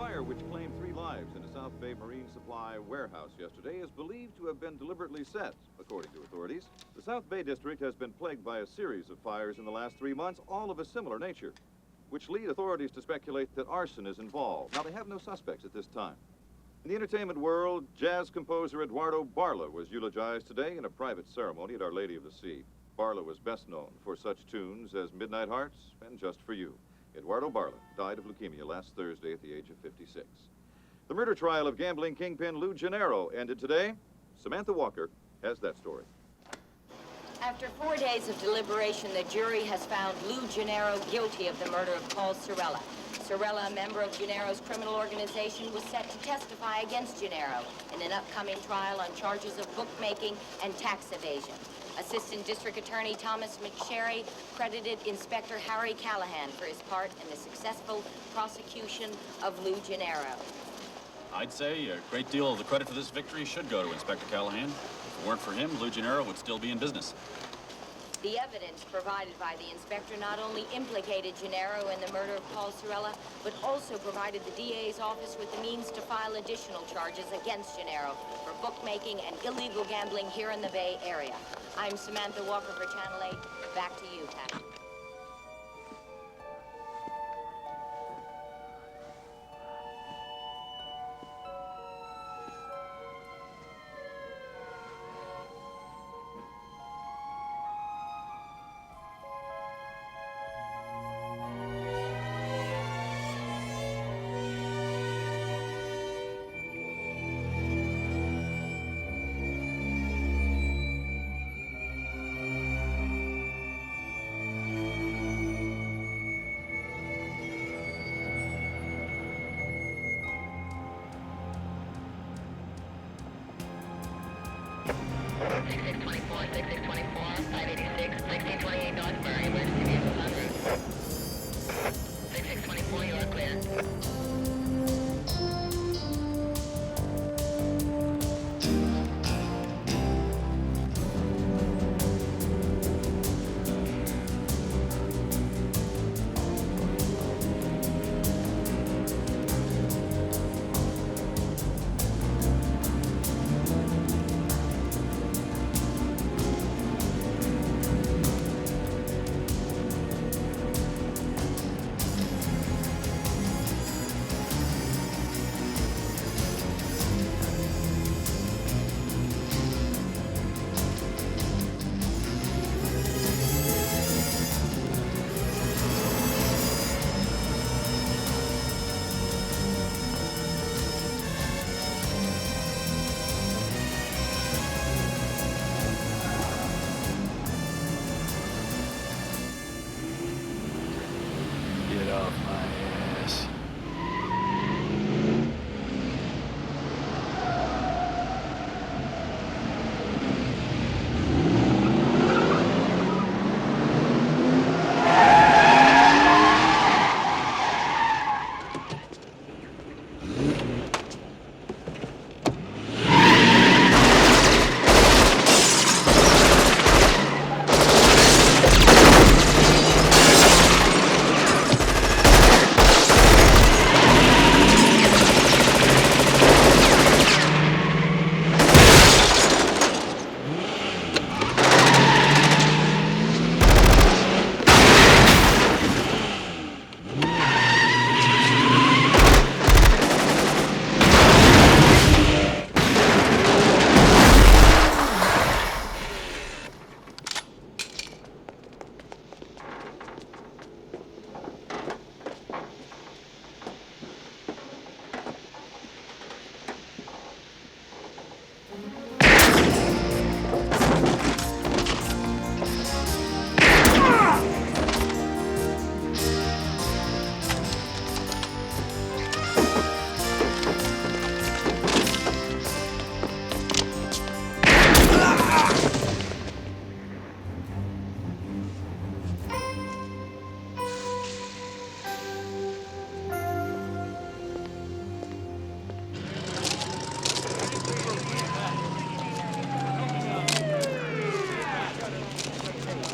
fire which claimed 3 lives in a South Bay Marine Supply warehouse yesterday is believed to have been deliberately set, according to authorities. The South Bay District has been plagued by a series of fires in the last 3 months, all of a similar nature, which lead authorities to speculate that arson is involved. Now, they have no suspects at this time. In the entertainment world, jazz composer Eduardo Barla was eulogized today in a private ceremony at Our Lady of the Sea. Barla was best known for such tunes as Midnight Hearts and Just for You. Eduardo Barla died of leukemia last Thursday at the age of 56. The murder trial of gambling kingpin Lou Gennaro ended today. Samantha Walker has that story. After 4 days of deliberation, the jury has found Lou Gennaro guilty of the murder of Paul Sorella. Sorella, a member of Gennaro's criminal organization, was set to testify against Gennaro in an upcoming trial on charges of bookmaking and tax evasion. Assistant District Attorney Thomas McSherry credited Inspector Harry Callahan for his part in the successful prosecution of Lou Gennaro. I'd say a great deal of the credit for this victory should go to Inspector Callahan. If it weren't for him, Lou Gennaro would still be in business. The evidence provided by the inspector not only implicated Gennaro in the murder of Paul Sorella, but also provided the DA's office with the means to file additional charges against Gennaro for bookmaking and illegal gambling here in the Bay Area. I'm Samantha Walker for Channel 8. Back to you, Pat.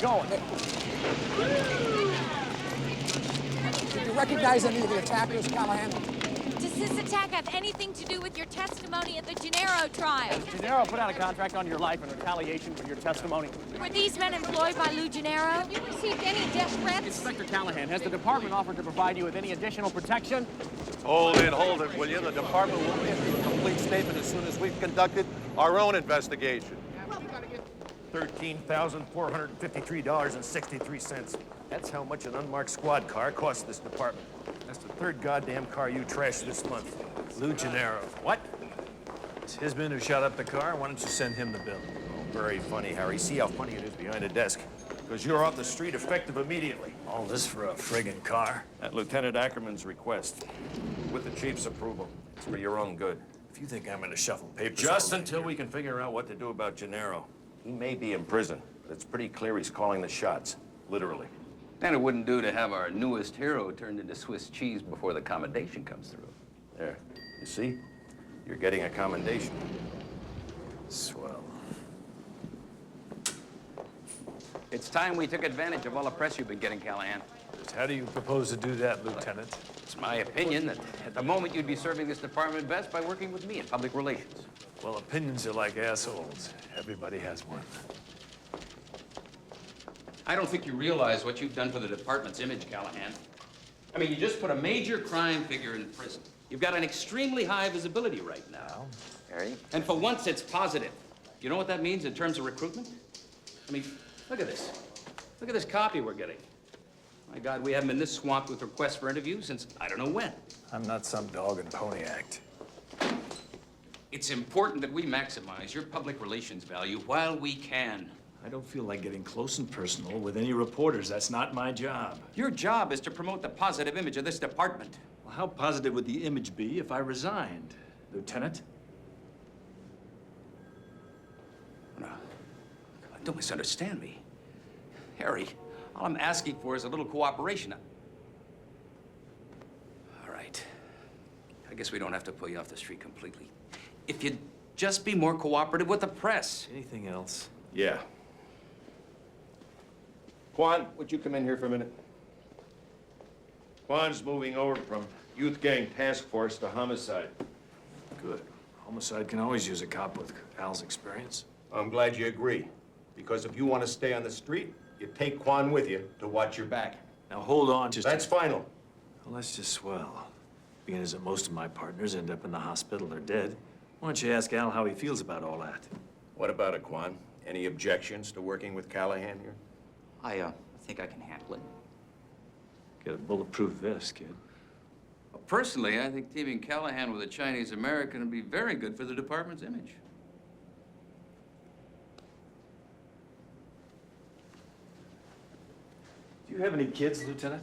Going. Did you recognize any of the attackers, Callahan? Does this attack have anything to do with your testimony at the Gennaro trial? Gennaro put out a contract on your life in retaliation for your testimony. Were these men employed by Lou Gennaro? Have you received any death threats? Inspector Callahan, has the department offered to provide you with any additional protection? Hold it, will you? The department will issue a complete statement as soon as we've conducted our own investigation. $13,453.63. That's how much an unmarked squad car costs this department. That's the third goddamn car you trashed this month. Lou Gennaro. What? It's his man who shot up the car. Why don't you send him the bill? Oh, very funny, Harry. See how funny it is behind a desk. Because you're off the street effective immediately. All this for a friggin' car? At Lieutenant Ackerman's request. With the chief's approval. It's for your own good. If you think I'm gonna shuffle papers... Just until we can figure out what to do about Gennaro. He may be in prison, but it's pretty clear he's calling the shots. Literally. And it wouldn't do to have our newest hero turned into Swiss cheese before the commendation comes through. There. You see? You're getting a commendation. Swell. It's time we took advantage of all the press you've been getting, Callahan. How do you propose to do that, Lieutenant? It's my opinion that at the moment you'd be serving this department best by working with me in public relations. Well, opinions are like assholes. Everybody has one. I don't think you realize what you've done for the department's image, Callahan. I mean, you just put a major crime figure in prison. You've got an extremely high visibility right now. Harry? And for once, it's positive. You know what that means in terms of recruitment? I mean, look at this. Look at this copy we're getting. My God, we haven't been this swamped with requests for interviews since I don't know when. I'm not some dog and pony act. It's important that we maximize your public relations value while we can. I don't feel like getting close and personal with any reporters. That's not my job. Your job is to promote the positive image of this department. Well, how positive would the image be if I resigned, Lieutenant? No, don't misunderstand me. Harry, all I'm asking for is a little cooperation. All right. I guess we don't have to pull you off the street completely. If you'd just be more cooperative with the press. Anything else? Yeah. Quan, would you come in here for a minute? Quan's moving over from Youth Gang Task Force to Homicide. Good. Homicide can always use a cop with Al's experience. I'm glad you agree. Because if you want to stay on the street, you take Quan with you to watch your back. Now hold on just That's final. Well, that's just swell. Being as that most of my partners end up in the hospital or dead, why don't you ask Al how he feels about all that? What about it, Quan? Any objections to working with Callahan here? I think I can handle it. Get a bulletproof vest, kid. Personally, I think teaming Callahan with a Chinese American would be very good for the department's image. Do you have any kids, Lieutenant?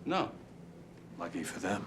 No. Lucky for them.